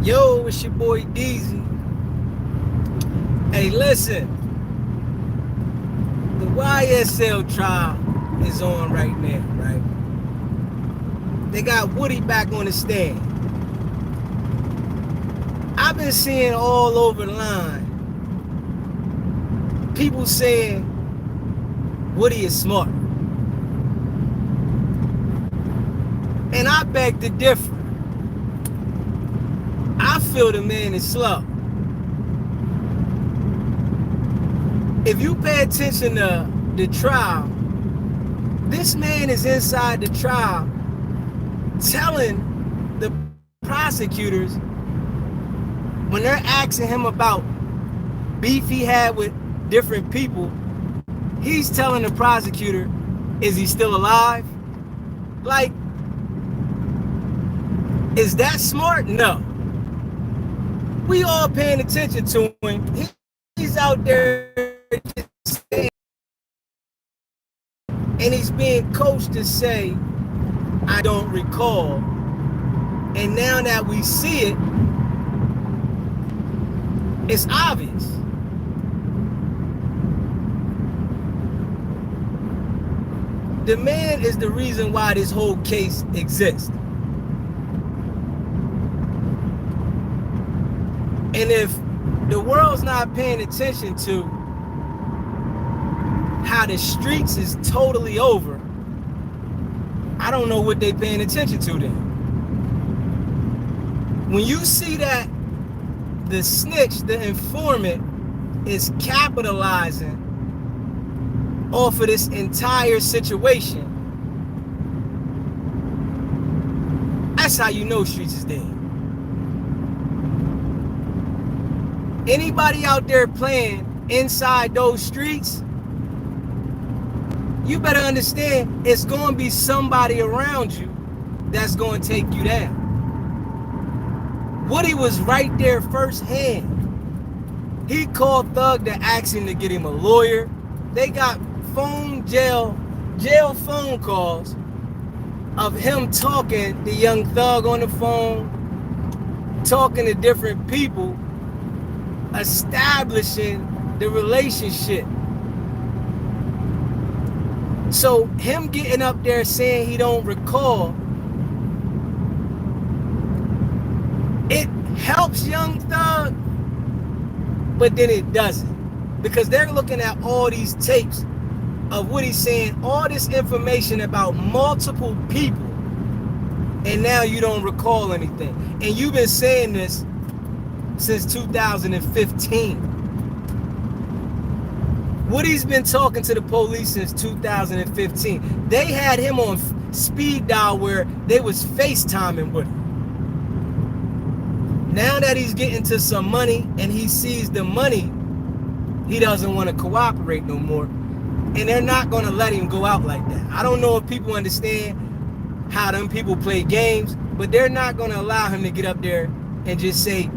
Yo, it's your boy Deezy. Hey, listen. The YSL trial is on right now, right? They got Woody back on the stand. I've been seeing all over the line people saying Woody is smart. And I beg to differ. I feel the man is slow. If you pay attention to the trial, this man is inside the trial telling the prosecutors when they're asking him about beef he had with different people, he's telling the prosecutor, is he still alive? Like, is that smart? No. We all paying attention to him. He's out there just saying, and he's being coached to say, I don't recall. And now that we see it, it's obvious. The man is the reason why this whole case exists. And if the world's not paying attention to how the streets is totally over, I don't know what they paying attention to then. When you see that the snitch, the informant, is capitalizing off of this entire situation, that's how you know streets is dead. Anybody out there playing inside those streets, you better understand it's going to be somebody around you that's going to take you down. Woody was right there firsthand. He called Thug to ask him to get him a lawyer. They got jail phone calls of him talking to young Thug on the phone, talking to different people, establishing the relationship. So him getting up there saying he don't recall, it helps young Thug, but then it doesn't, because they're looking at all these tapes of Woody saying all this information about multiple people, and now you don't recall anything. And you've been saying this since 2015. Woody's been talking to the police since 2015. They had him on speed dial where they was FaceTiming Woody. Now that he's getting to some money and he sees the money, he doesn't want to cooperate no more. And they're not going to let him go out like that. I don't know if people understand how them people play games, but they're not going to allow him to get up there and just say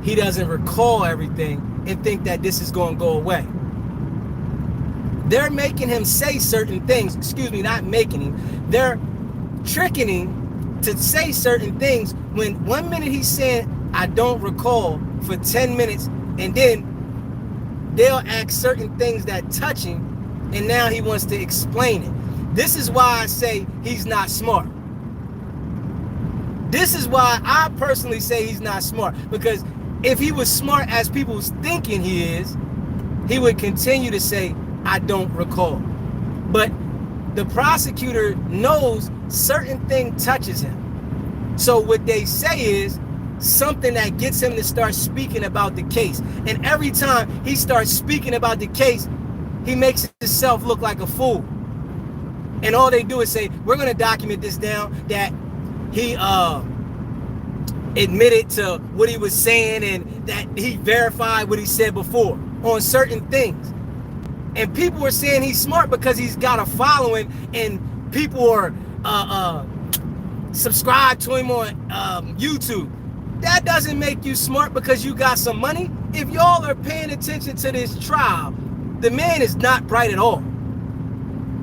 he doesn't recall everything and think that this is going to go away. They're making him say certain things. Excuse me, not making him. They're tricking him to say certain things when 1 minute he's saying, I don't recall, for 10 minutes, and then they'll ask certain things that touch him, and now he wants to explain it. This is why I say he's not smart. This is why I personally say he's not smart, because if he was smart as people's thinking he is, he would continue to say, I don't recall. But the prosecutor knows certain thing touches him. So what they say is something that gets him to start speaking about the case. And every time he starts speaking about the case, he makes himself look like a fool. And all they do is say, we're going to document this down, that he admitted to what he was saying and that he verified what he said before on certain things. And people are saying he's smart because he's got a following and people are subscribed to him on YouTube. That doesn't make you smart because you got some money. If y'all are paying attention to this trial, the man is not bright at all.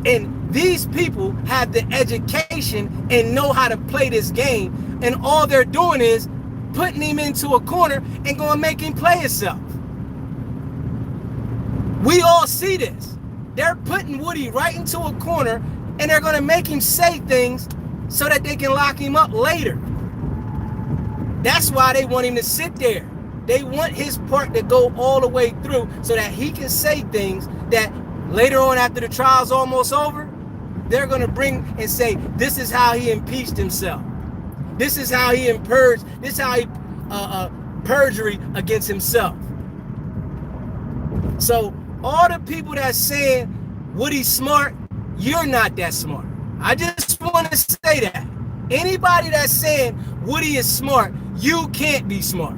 And these people have the education and know how to play this game. And all they're doing is putting him into a corner and going to make him play himself. We all see this. They're putting Woody right into a corner and they're going to make him say things so that they can lock him up later. That's why they want him to sit there. They want his part to go all the way through so that he can say things that later on, after the trial's almost over, they're going to bring and say, this is how he impeached himself. This is how he purged. This is how he perjury against himself. So all the people that's saying Woody's smart, you're not that smart. I just want to say that. Anybody that's saying Woody is smart, you can't be smart.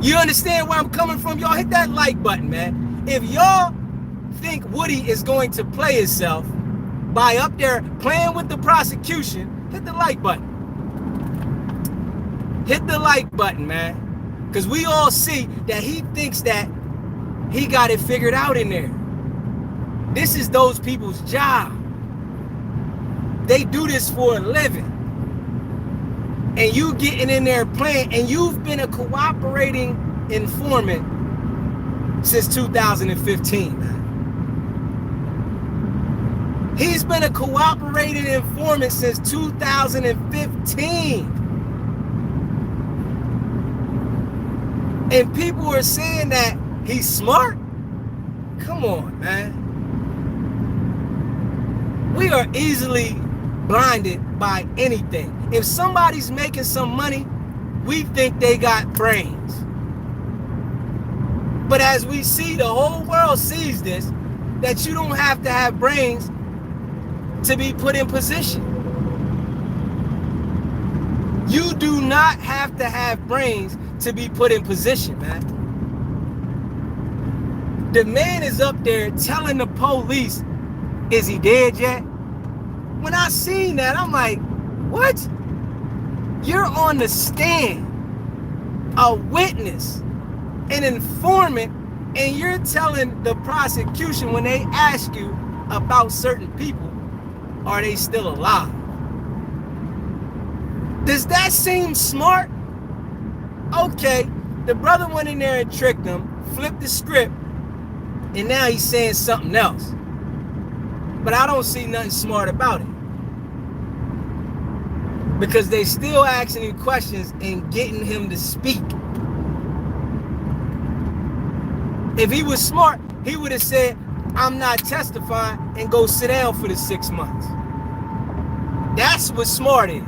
You understand where I'm coming from? Y'all hit that like button, man. If y'all think Woody is going to play himself by up there playing with the prosecution, hit the like button. Hit the like button, man. Because we all see that he thinks that he got it figured out in there. This is those people's job. They do this for a living. And you getting in there playing, and you've been a cooperating informant since 2015, man. He's been a cooperating informant since 2015. And people are saying that he's smart? Come on, man. We are easily blinded by anything. If somebody's making some money, we think they got brains. But as we see, the whole world sees this, that you don't have to have brains to be put in position. You do not have to have brains to be put in position, man. The man is up there telling the police, is he dead yet? When I seen that, I'm like, what? You're on the stand, a witness, an informant, and you're telling the prosecution when they ask you about certain people, are they still alive? Does that seem smart? Okay, the brother went in there and tricked him, flipped the script, and now he's saying something else. But I don't see nothing smart about it. Because they still asking him questions and getting him to speak. If he was smart, he would have said, I'm not testifying, and go sit down for the 6 months. That's what smart is.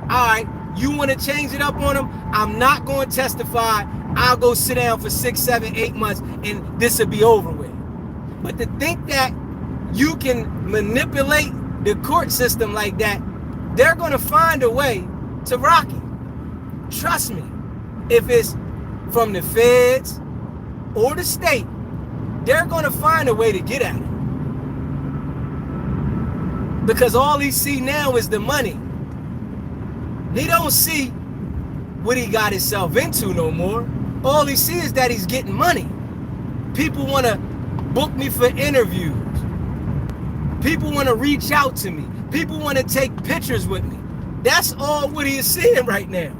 All right, you want to change it up on him? I'm not going to testify. I'll go sit down for 6, 7, 8 months, and this will be over with. But to think that you can manipulate the court system like that, they're going to find a way to rock it. Trust me. If it's from the feds or the state, they're going to find a way to get at it. Because all he see now is the money. He don't see what he got himself into no more. All he see is that he's getting money. People want to book me for interviews. People want to reach out to me. People want to take pictures with me. That's all what he is seeing right now.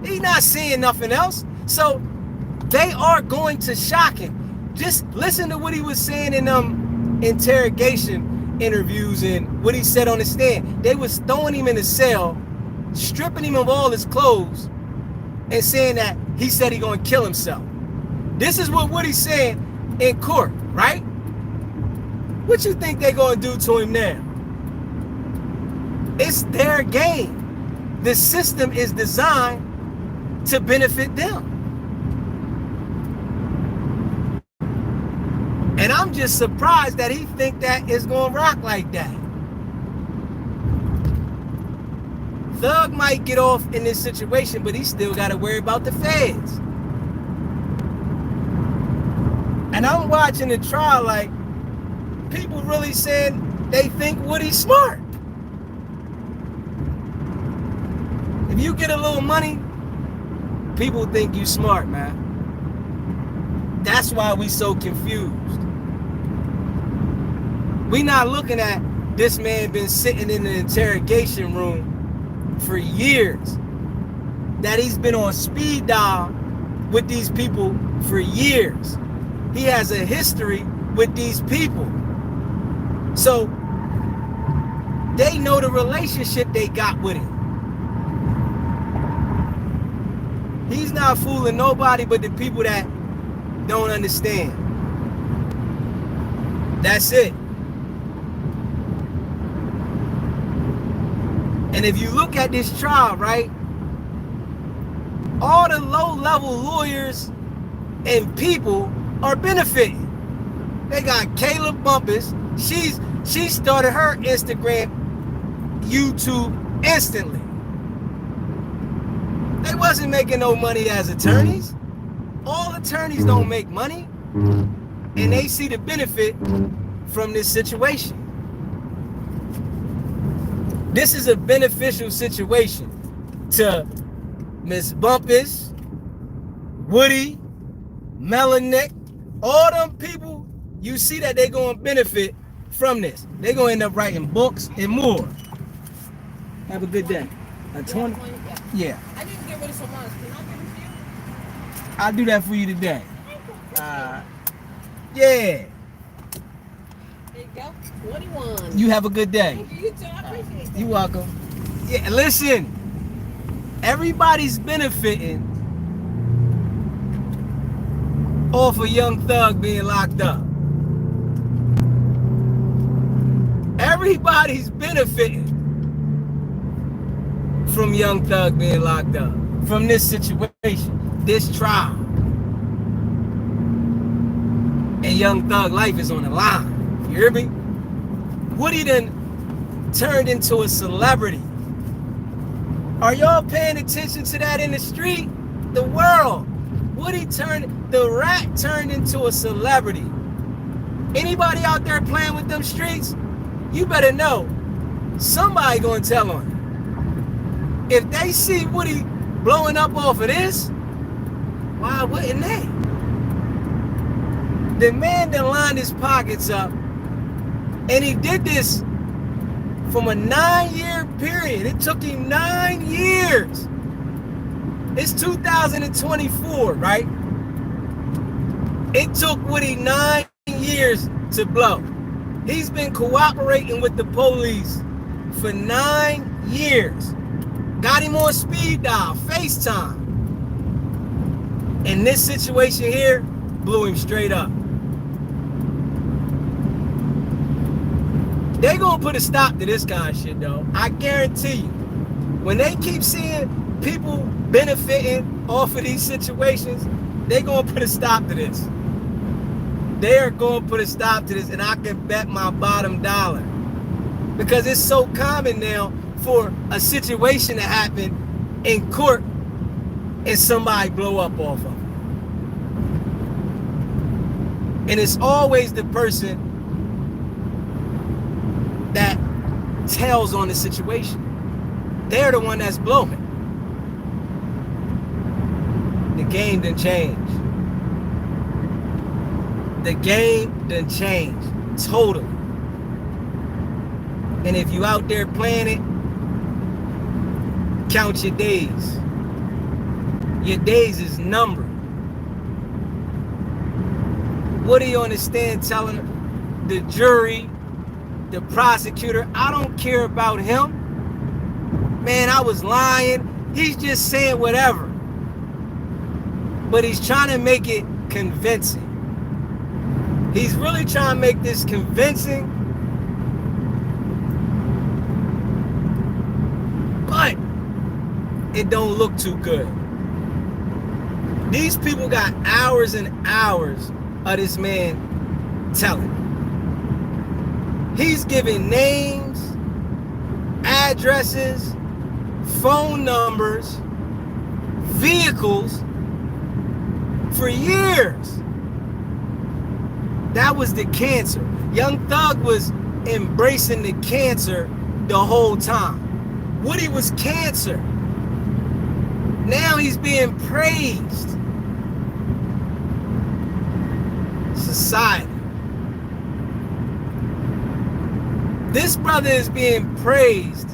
He's not seeing nothing else. So they are going to shock him. Just listen to what he was saying in interrogation interviews and what he said on the stand. They was throwing him in a cell, stripping him of all his clothes, and saying that he said he gonna kill himself. This is what Woody's saying in court, right? What you think they gonna do to him now? It's their game. The system is designed to benefit them. And I'm just surprised that he think that it's gonna rock like that. Thug might get off in this situation, but he still gotta worry about the feds. And I'm watching the trial like, people really saying they think Woody's smart. If you get a little money, people think you smart, man. That's why we so confused. We not looking at this man been sitting in the interrogation room for years, that he's been on speed dial with these people for years. He has a history with these people. So they know the relationship they got with him. He's not fooling nobody but the people that don't understand. That's it. And if you look at this trial, right, all the low-level lawyers and people are benefiting. They got Caleb Bumpus. She started her Instagram, YouTube instantly. They wasn't making no money as attorneys. All attorneys don't make money, and they see the benefit from this situation. This is a beneficial situation to Miss Bumpus, Woody, Melanick, all them people. You see that they're going to benefit from this. They're going to end up writing books and more. Have a good day. A 20? Yeah. I didn't get rid of some ones. Can I give it to you? I'll do that for you today. Yeah. There you go. 21. You have a good day. Thank you. You too. I appreciate that. You're welcome. Yeah, listen. Everybody's benefiting off a Young Thug being locked up. Everybody's benefiting from Young Thug being locked up, from this situation, this trial. And Young Thug life is on the line. You hear me? Woody done turned into a celebrity. Are y'all paying attention to that in the street? The world. The rat turned into a celebrity. Anybody out there playing with them streets? You better know somebody gonna tell on you. If they see Woody blowing up off of this, why wouldn't they? The man that lined his pockets up, and he did this from a 9-year period. It took him 9 years. It's 2024, right? It took Woody 9 years to blow. He's been cooperating with the police for 9 years. Got him on speed dial, FaceTime. And this situation here blew him straight up. They gonna put a stop to this kind of shit, though. I guarantee you. When they keep seeing people benefiting off of these situations, they gonna put a stop to this. They're gonna put a stop to this, and I can bet my bottom dollar. Because it's so common now for a situation to happen in court and somebody blow up off of it. And it's always the person that tells on the situation. They're the one that's blowing. The game done changed. The game done changed totally. And if you out there playing it, count your days. Your days is numbered. What are you on the stand telling the jury, the prosecutor? I don't care about him. Man, I was lying. He's just saying whatever. But he's trying to make it convincing. He's really trying to make this convincing. But it don't look too good. These people got hours and hours of this man telling. He's giving names, addresses, phone numbers, vehicles for years. That was the cancer. Young Thug was embracing the cancer the whole time. Woody was cancer. Now he's being praised. Society. This brother is being praised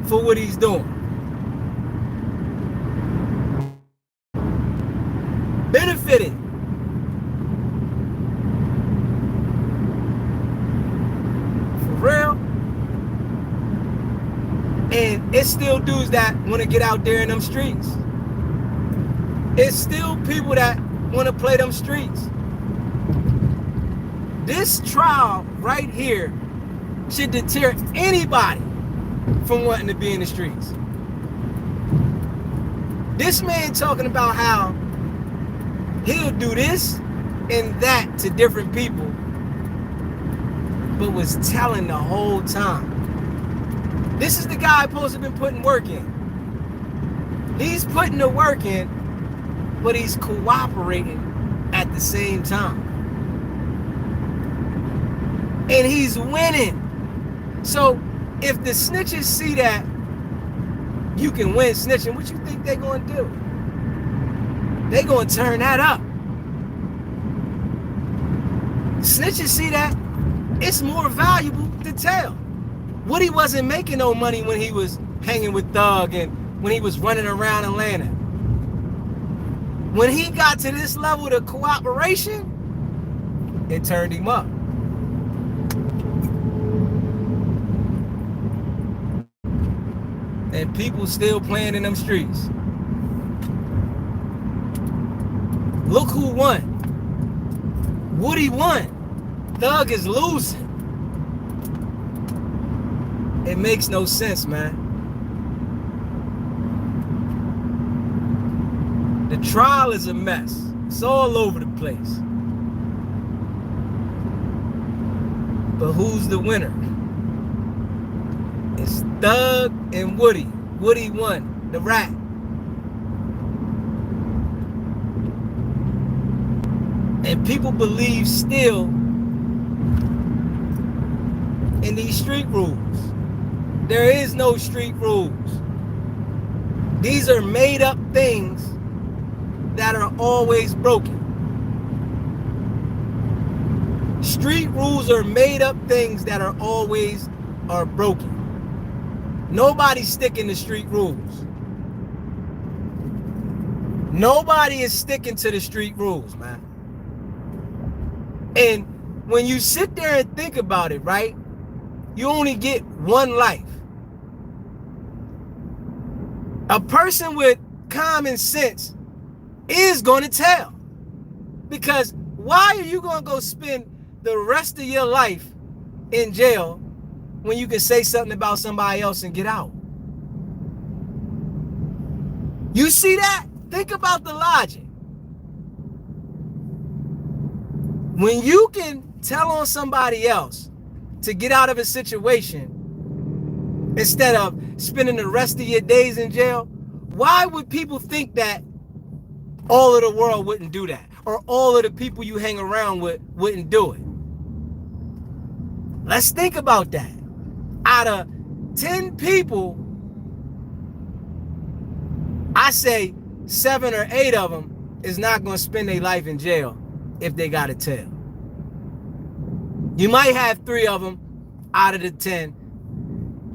for what he's doing. benefited. For real. And it's still dudes that want to get out there in them streets. It's still people that want to play them streets. This trial right here should deter anybody from wanting to be in the streets. This man talking about how he'll do this and that to different people, but was telling the whole time. This is the guy supposed to have been putting work in. He's putting the work in, but he's cooperating at the same time. And he's winning. So if the snitches see that you can win snitching, what you think they're going to do? They're going to turn that up. Snitches see that it's more valuable to tell. Woody wasn't making no money when he was hanging with Thug and when he was running around Atlanta. When he got to this level of cooperation, it turned him up. And people still playing in them streets. Look who won. Woody won. Thug is losing. It makes no sense, man. The trial is a mess. It's all over the place. But who's the winner? It's Thug and Woody. Woody won. The rat. And people believe still in these street rules. There is no street rules. These are made up things that are always broken. Street rules are made up things that are always broken. Nobody's sticking to street rules. Nobody is sticking to the street rules, man. And when you sit there and think about it, right, you only get one life. A person with common sense is going to tell. Because why are you going to go spend the rest of your life in jail when you can say something about somebody else and get out? You see that? Think about the logic. When you can tell on somebody else to get out of a situation instead of spending the rest of your days in jail, why would people think that all of the world wouldn't do that? Or all of the people you hang around with wouldn't do it? Let's think about that. Out of 10 people, I say 7 or 8 of them is not going to spend their life in jail if they got to tell. You might have 3 of them out of the 10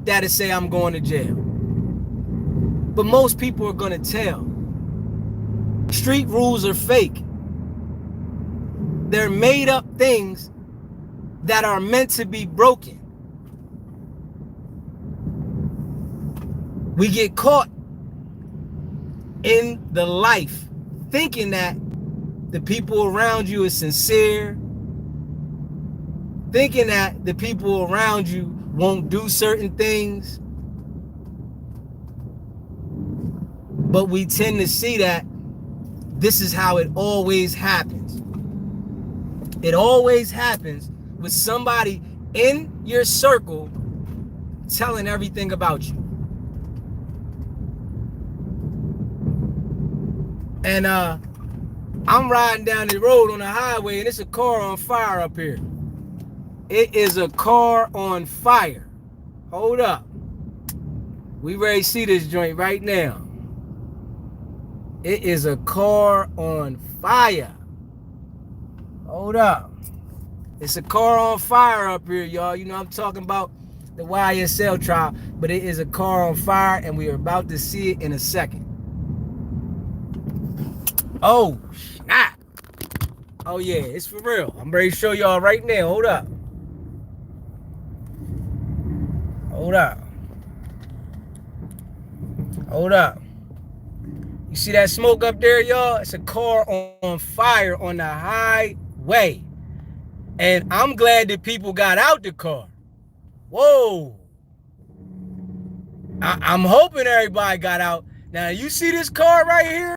that'll say I'm going to jail. But most people are going to tell. Street rules are fake. They're made up things that are meant to be broken. We get caught in the life thinking that the people around you is sincere, thinking that the people around you won't do certain things. But we tend to see that this is how it always happens. It always happens with somebody in your circle telling everything about you. And I'm riding down the road on the highway and it's a car on fire up here. It is a car on fire. Hold up. We ready to see this joint right now. It is a car on fire. Hold up. It's a car on fire up here, y'all. You know I'm talking about the YSL trial, but it is a car on fire and we are about to see it in a second. Oh, snap. Oh, yeah, it's for real. I'm ready to show y'all right now. Hold up. Hold up. Hold up. You see that smoke up there, y'all? It's a car on fire on the highway. And I'm glad that people got out the car. Whoa. I'm hoping everybody got out. Now, you see this car right here?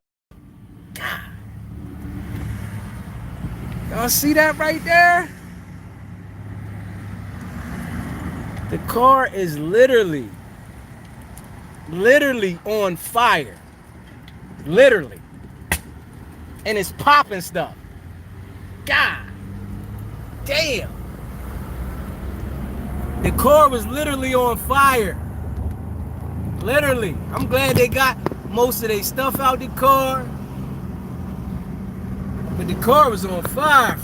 God. Y'all see that right there? The car is literally on fire. Literally. And it's popping stuff. God damn. The car was literally on fire. Literally. I'm glad they got most of their stuff out the car. But the car was on fire.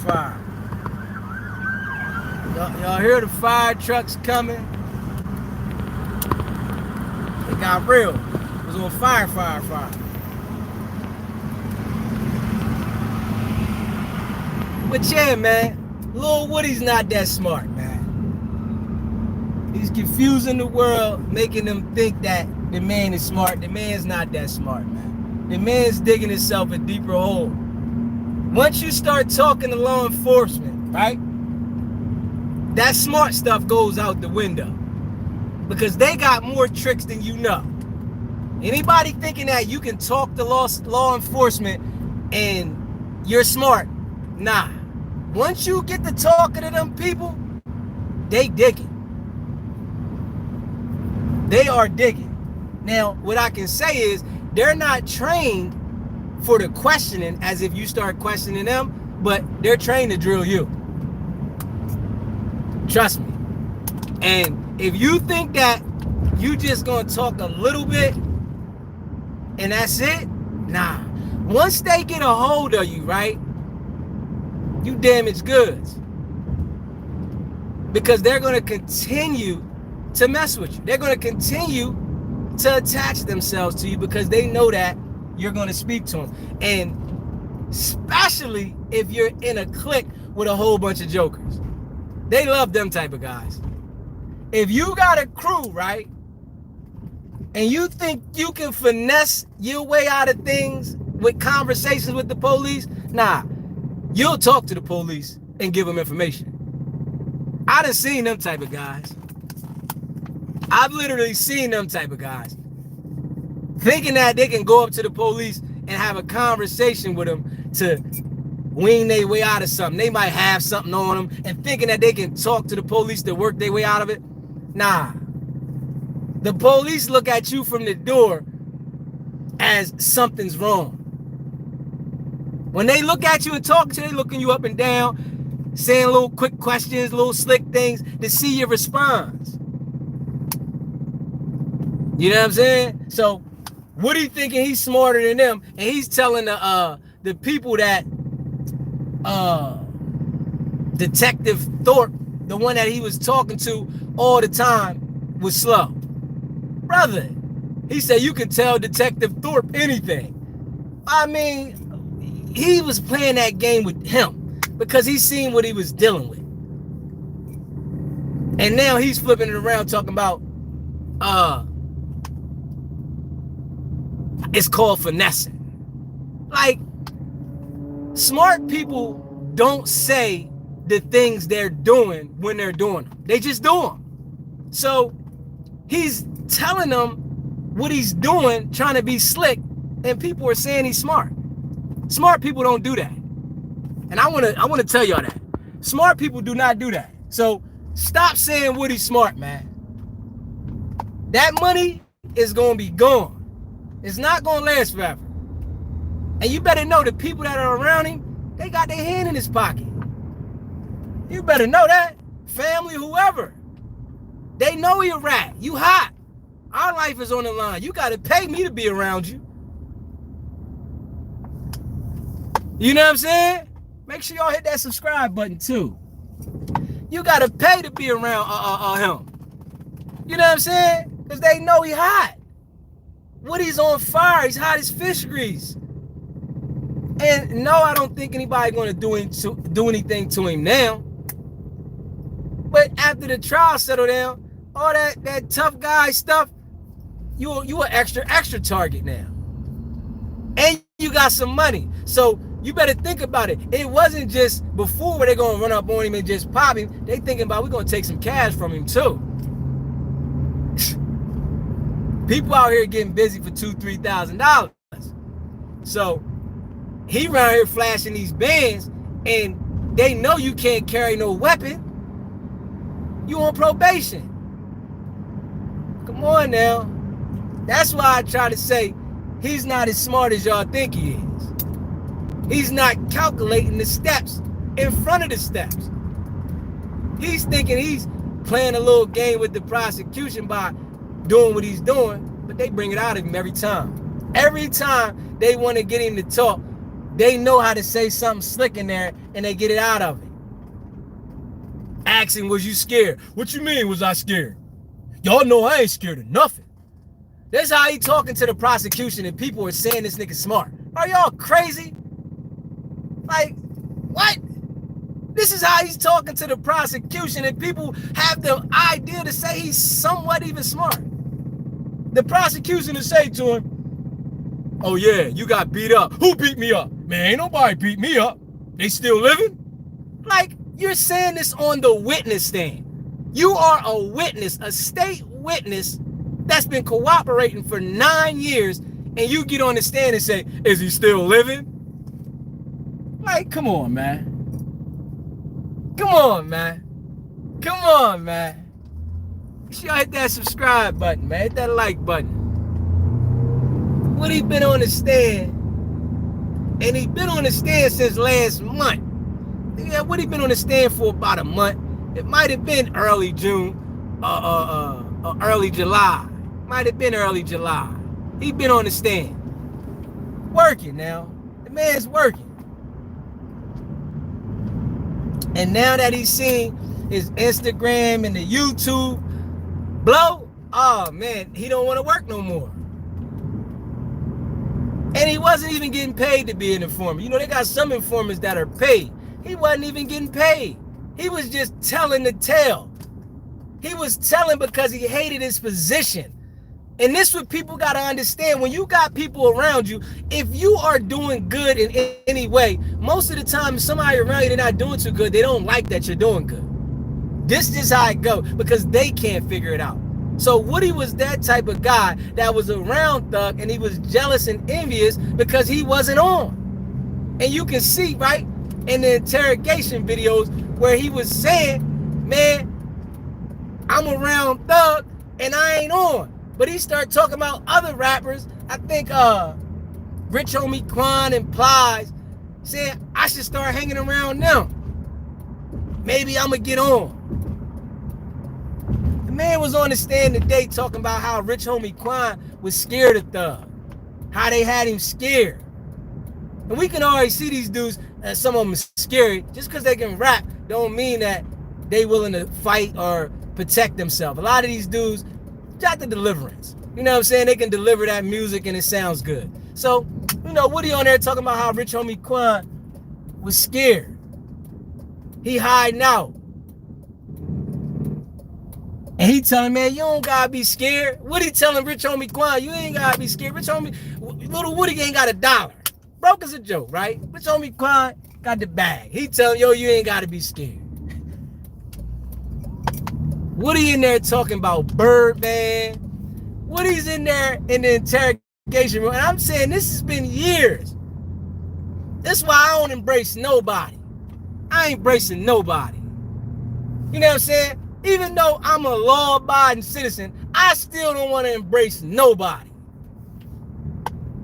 Y'all hear the fire trucks coming? It got real. It was on fire. But yeah, man, Lil Woody's not that smart, man. He's confusing the world, making them think that the man is smart. The man's not that smart, man. The man's digging himself a deeper hole. Once you start talking to law enforcement, right? That smart stuff goes out the window. Because they got more tricks than you know. Anybody thinking that you can talk to law enforcement and you're smart, nah. Once you get to talking to them people, they digging. They are digging. Now, what I can say is they're not trained for the questioning as if you start questioning them, but they're trained to drill you. Trust me. And if you think that you just gonna talk a little bit and that's it, nah. Once they get a hold of you, right, you damaged goods. Because they're gonna continue to mess with you. They're gonna continue to attach themselves to you because they know that you're gonna speak to them. And especially if you're in a clique with a whole bunch of jokers. They love them type of guys. If you got a crew, right, and you think you can finesse your way out of things with conversations with the police, nah, you'll talk to the police and give them information. I done seen them type of guys. I've literally seen them type of guys. Thinking that they can go up to the police and have a conversation with them to wean their way out of something. They might have something on them and thinking that they can talk to the police to work their way out of it. Nah. The police look at you from the door as something's wrong. When they look at you and talk to you, they looking you up and down, saying little quick questions, little slick things to see your response. You know what I'm saying? So Woody thinking he's smarter than them, and he's telling the people that Detective Thorpe, the one that he was talking to all the time, was slow. Brother, he said you could tell Detective Thorpe anything. I mean, he was playing that game with him because he seen what he was dealing with. And now he's flipping it around talking about it's called finessing. Like, smart people don't say the things they're doing when they're doing them. They just do them. So he's telling them what he's doing, trying to be slick, and people are saying he's smart. Smart people don't do that. And I want to tell y'all that. Smart people do not do that. So stop saying Woody's smart, man. That money is going to be gone. It's not going to last forever. And you better know the people that are around him, they got their hand in his pocket. You better know that. Family, whoever. They know you're a rat. You hot. Our life is on the line. You got to pay me to be around you. You know what I'm saying? Make sure y'all hit that subscribe button too. You got to pay to be around him. You know what I'm saying? Because they know he hot. Woody's on fire. He's hot as fish grease. And no, I don't think anybody going to do anything to him now. But after the trial settled down, all that tough guy stuff, you an extra target now. And you got some money. So you better think about it. It wasn't just before where they're going to run up on him and just pop him. They thinking about, we're going to take some cash from him too. People out here getting busy for $2,000, $3,000. So he around here flashing these bands, and they know you can't carry no weapon. You on probation. Come on now. That's why I try to say he's not as smart as y'all think he is. He's not calculating the steps in front of the steps. He's thinking he's playing a little game with the prosecution by doing what he's doing, but they bring it out of him every time. Every time they want to get him to talk, they know how to say something slick in there, and they get it out of him. Asking, was you scared? What you mean, was I scared? Y'all know I ain't scared of nothing. That's how he talking to the prosecution, and people are saying this nigga smart. Are y'all crazy? Like, what? This is how he's talking to the prosecution, and people have the idea to say he's somewhat even smart. The prosecution to say to him, oh yeah, you got beat up. Who beat me up? Man, ain't nobody beat me up. They still living? Like, you're saying this on the witness stand. You are a witness, a state witness that's been cooperating for 9 years, and you get on the stand and say, is he still living? Like, come on, man. Come on, man. Come on, man. Make sure y'all hit that subscribe button, man. Hit that like button. What he been on the stand? And he been on the stand since last month. Yeah, what he been on the stand for about a month. It might have been early June, early July. Might have been early July. He been on the stand. Working now. The man's working. And now that he's seeing his Instagram and the YouTube blow, oh man, he don't want to work no more. And he wasn't even getting paid to be an informant. You know, they got some informants that are paid. He wasn't even getting paid. He was just telling the tale. He was telling because he hated his position. And this is what people got to understand. When you got people around you, if you are doing good in any way, most of the time, somebody around you, they're not doing too good. They don't like that you're doing good. This is how it goes because they can't figure it out. So Woody was that type of guy that was around Thug, and he was jealous and envious because he wasn't on. And you can see, right, in the interrogation videos where he was saying, man, I'm around Thug and I ain't on. But he started talking about other rappers. I think Rich Homie Quan and Plies said I should start hanging around them. Maybe I'm going to get on. The man was on the stand today talking about how Rich Homie Quan was scared of Thug. How they had him scared. And we can already see these dudes, some of them are scary. Just because they can rap don't mean that they willing to fight or protect themselves. A lot of these dudes got the deliverance. You know what I'm saying? They can deliver that music and it sounds good. So, you know, Woody on there talking about how Rich Homie Quan was scared. He hiding out. And he telling, man, you don't gotta be scared. Woody telling Rich Homie Quan, you ain't gotta be scared. Rich Homie, little Woody ain't got $1. Broke as a joke, right? Rich Homie Quan got the bag. He telling, yo, you ain't gotta be scared. Woody in there talking about Birdman. Woody's in there in the interrogation room. And I'm saying this has been years. That's why I don't embrace nobody. I ain't embracing nobody. You know what I'm saying? Even though I'm a law-abiding citizen, I still don't want to embrace nobody.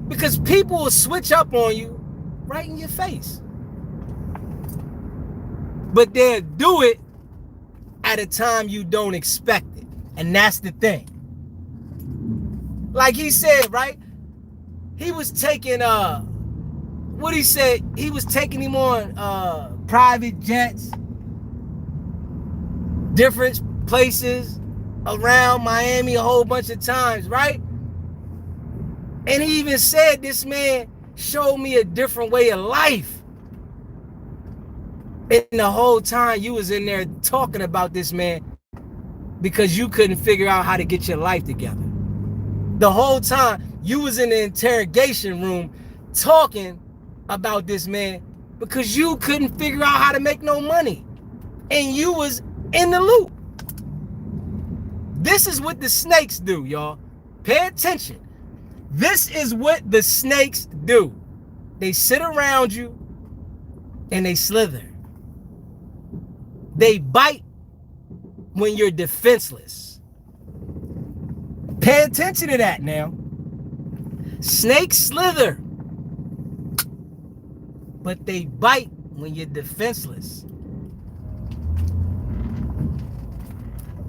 Because people will switch up on you right in your face. But they'll do it at a time you don't expect it. And that's the thing. Like he said, right? He was taking, what he said, he was taking him on private jets, different places around Miami a whole bunch of times, right? And he even said this man showed me a different way of life. And the whole time you was in there talking about this man because you couldn't figure out how to get your life together. The whole time you was in the interrogation room talking about this man because you couldn't figure out how to make no money. And you was in the loop. This is what the snakes do, y'all. Pay attention. This is what the snakes do. They sit around you and they slither. They bite when you're defenseless. Pay attention to that now. Snakes slither, but they bite when you're defenseless.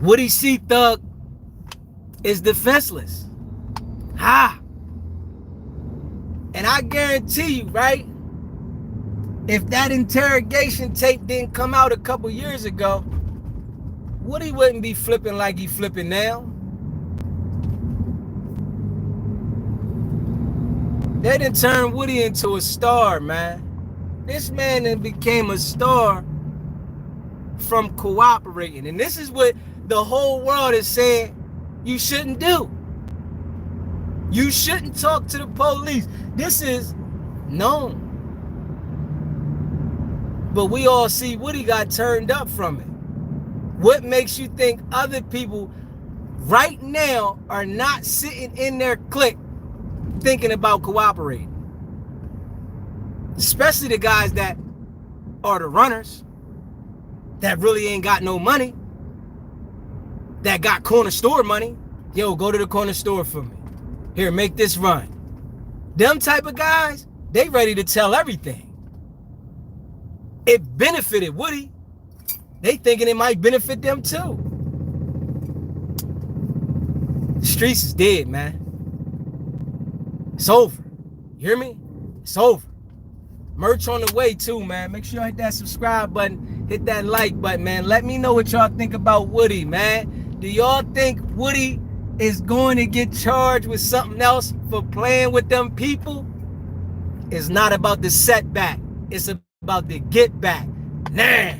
Woody C. Thug is defenseless. Ha! And I guarantee you, right? If that interrogation tape didn't come out a couple years ago, Woody wouldn't be flipping like he flipping now. They done turned Woody into a star, man. This man then became a star from cooperating. And this is what the whole world is saying you shouldn't do. You shouldn't talk to the police. This is known. But we all see Woody got turned up from it. What makes you think other people right now are not sitting in their clique thinking about cooperating? Especially the guys that are the runners, that really ain't got no money, that got corner store money. Yo, go to the corner store for me. Here, make this run. Them type of guys, they ready to tell everything. It benefited Woody. They thinking it might benefit them too. The streets is dead, man. It's over. You hear me? It's over. Merch on the way too, man. Make sure you hit that subscribe button. Hit that like button, man. Let me know what y'all think about Woody, man. Do y'all think Woody is going to get charged with something else for playing with them people? It's not about the setback. It's about the get back. Nah.